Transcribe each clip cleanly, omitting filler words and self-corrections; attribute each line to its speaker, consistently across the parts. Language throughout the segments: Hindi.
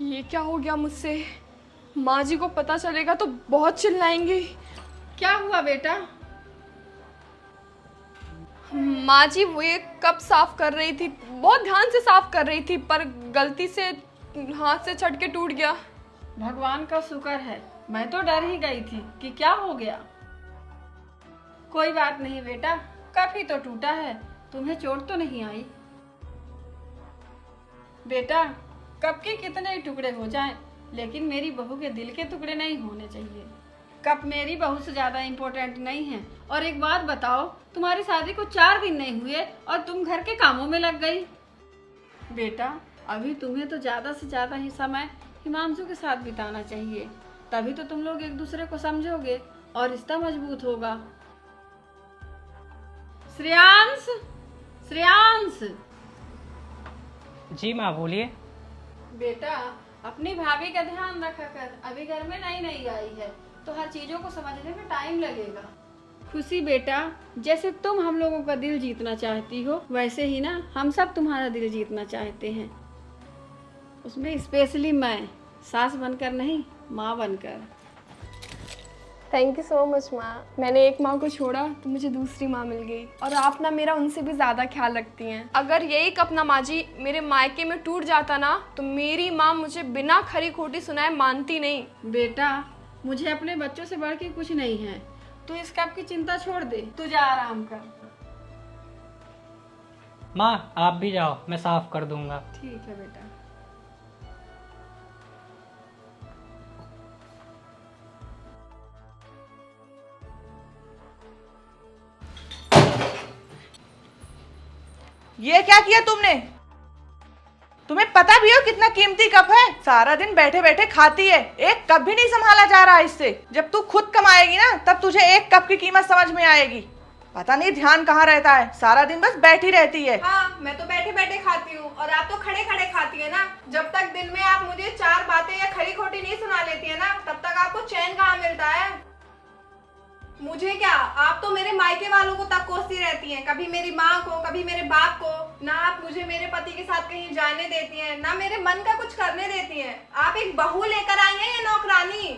Speaker 1: ये क्या हो गया मुझसे? माँ जी को पता चलेगा तो बहुत चिल्लाएंगे।
Speaker 2: क्या हुआ बेटा?
Speaker 1: माँ जी वो ये कप साफ कर रही थी, बहुत ध्यान से साफ कर रही थी, पर गलती से हाथ से छट के टूट गया।
Speaker 2: भगवान का शुक्र है, मैं तो डर ही गई थी कि क्या हो गया। कोई बात नहीं बेटा, कप ही तो टूटा है, तुम्हें चोट तो नहीं आई। बेटा, कप के कितने ही टुकड़े हो जाएं, लेकिन मेरी बहू के दिल के टुकड़े नहीं होने चाहिए। कप मेरी बहू से ज्यादा इम्पोर्टेंट नहीं है। और एक बात बताओ, तुम्हारी शादी को 4 दिन नहीं हुए और तुम घर के कामों में लग गई। बेटा, अभी तुम्हें तो ज्यादा से ज्यादा ही समय हिमांशु के साथ बिताना चाहिए, तभी तो तुम लोग एक दूसरे को समझोगे और रिश्ता मजबूत होगा। श्रेयांश, श्रेयांश।
Speaker 3: जी माँ बोलिए।
Speaker 2: बेटा, अपनी भाभी का ध्यान रखा कर, अभी घर में नई नई आई है तो हर चीजों को समझने में टाइम लगेगा। खुशी बेटा, जैसे तुम हम लोगों का दिल जीतना चाहती हो, वैसे ही ना हम सब तुम्हारा दिल जीतना चाहते हैं। उसमें स्पेशली मैं, सास बनकर नहीं, माँ बनकर।
Speaker 1: थैंक यू सो मच माँ। मैंने एक माँ को छोड़ा तो मुझे दूसरी माँ मिल गई, और आप ना मेरा उनसे भी ज़्यादा ख्याल रखती हैं। अगर यही कप ना माँ जी मेरे मायके में टूट जाता ना, तो मेरी माँ मुझे बिना खरी खोटी सुनाए मानती नहीं।
Speaker 2: बेटा, मुझे अपने बच्चों से बढ़ के कुछ नहीं है, तू इस कप की चिंता छोड़ दे, तू जा आराम कर।
Speaker 3: माँ आप भी जाओ, मैं साफ कर दूंगा।
Speaker 2: ठीक है बेटा।
Speaker 4: ये क्या किया तुमने? तुम्हें पता भी हो कितना कीमती कप है? सारा दिन बैठे बैठे खाती है, एक कप भी नहीं संभाला जा रहा इससे। जब तू खुद कमाएगी ना, तब तुझे एक कप की कीमत समझ में आएगी। पता नहीं ध्यान कहाँ रहता है, सारा दिन बस बैठी रहती है।
Speaker 1: हाँ, मैं तो बैठे बैठे खाती हूँ और आप तो खड़े खड़े खाती है ना। जब तक दिन में आप मुझे 4 बातें या खरी खोटी नहीं सुना लेती है ना, तब तक आपको चैन कहाँ मिलता है? मुझे क्या, आप तो मेरे मायके वालों को तक कोसती रहती हैं, कभी मेरी माँ को, कभी मेरे बाप को। ना आप मुझे मेरे पति के साथ कहीं जाने देती हैं, ना मेरे मन का कुछ करने देती हैं। आप एक बहू लेकर आई हैं या नौकरानी?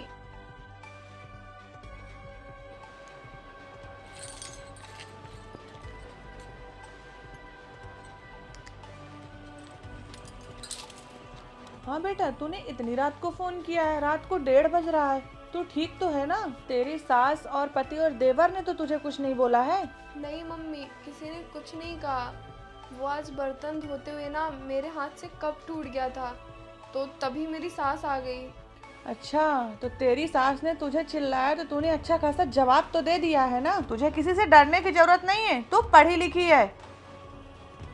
Speaker 4: हाँ बेटा, तूने इतनी रात को फोन किया है? रात को 1:30 बज रहा है। तू ठीक तो है ना? तेरी सास और पति और देवर ने तो तुझे कुछ नहीं बोला है?
Speaker 1: नहीं मम्मी, किसी ने कुछ नहीं कहा। वो आज बर्तन धोते हुए ना मेरे हाथ से कप टूट गया था, तो तभी मेरी सास आ गई।
Speaker 4: अच्छा, तो तेरी सास ने तुझे चिल्लाया तो तूने अच्छा खासा जवाब तो दे दिया है ना? तुझे किसी से डरने की जरूरत नहीं है, तू पढ़ी लिखी है।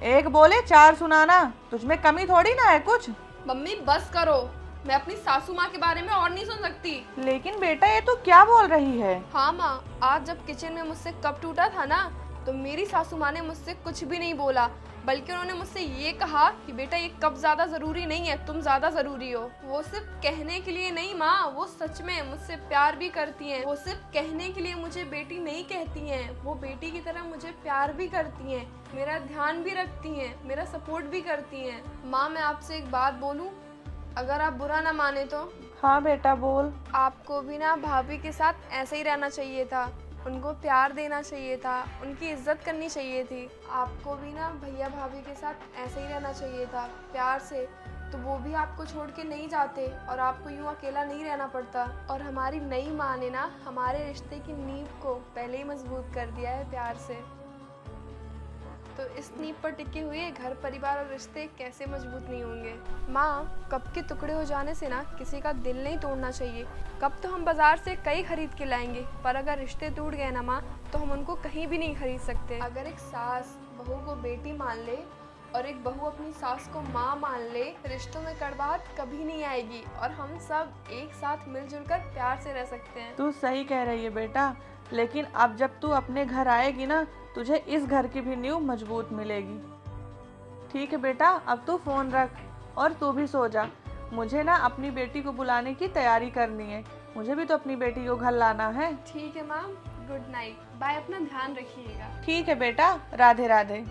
Speaker 4: एक बोले 4 सुनाना, तुझमें कमी थोड़ी ना है कुछ।
Speaker 1: मम्मी बस करो, मैं अपनी सासू माँ के बारे में और नहीं सुन सकती।
Speaker 4: लेकिन बेटा, ये तू क्या बोल रही है?
Speaker 1: हाँ माँ, आज जब किचन में मुझसे कप टूटा था ना, तो मेरी सासू माँ ने मुझसे कुछ भी नहीं बोला, बल्कि उन्होंने मुझसे ये कहा कि बेटा ये कप ज्यादा जरूरी नहीं है, तुम ज्यादा जरूरी हो। वो सिर्फ कहने के लिए नहीं माँ, वो सच में मुझसे प्यार भी करती हैं। वो सिर्फ कहने के लिए मुझे बेटी नहीं कहती हैं, वो बेटी की तरह मुझे प्यार भी करती हैं, मेरा ध्यान भी रखती हैं, मेरा सपोर्ट भी करती हैं। माँ, मैं आपसे एक बात बोलूं, अगर आप बुरा ना माने तो?
Speaker 4: हाँ बेटा बोल।
Speaker 1: आपको भी ना भाभी के साथ ऐसे ही रहना चाहिए था, उनको प्यार देना चाहिए था, उनकी इज्जत करनी चाहिए थी। आपको भी ना भैया भाभी के साथ ऐसे ही रहना चाहिए था, प्यार से, तो वो भी आपको छोड़ के नहीं जाते और आपको यूँ अकेला नहीं रहना पड़ता। और हमारी नई माँ ने ना हमारे रिश्ते की नींव को पहले ही मजबूत कर दिया है प्यार से। तो इस नींव पर टिके हुए घर परिवार और रिश्ते कैसे मजबूत नहीं होंगे? माँ, कप के टुकड़े हो जाने से ना किसी का दिल नहीं तोड़ना चाहिए। कप तो हम बाजार से कई खरीद के लाएंगे, पर अगर रिश्ते टूट गए ना माँ, तो हम उनको कहीं भी नहीं खरीद सकते। अगर एक सास बहू को बेटी मान ले और एक बहू अपनी सास को माँ मान ले, रिश्तों में कड़वाहट कभी नहीं आएगी और हम सब एक साथ मिलजुल कर प्यार से रह सकते हैं।
Speaker 4: तू सही कह रही है बेटा, लेकिन अब जब तू अपने घर आएगी ना, तुझे इस घर की भी नींव मजबूत मिलेगी। ठीक है बेटा, अब तू फोन रख और तू भी सो जा। मुझे ना अपनी बेटी को बुलाने की तैयारी करनी है, मुझे भी तो अपनी बेटी को घर लाना है।
Speaker 1: ठीक है माँ, गुड नाइट, बाय, अपना ध्यान रखिएगा।
Speaker 4: ठीक है बेटा, राधे राधे।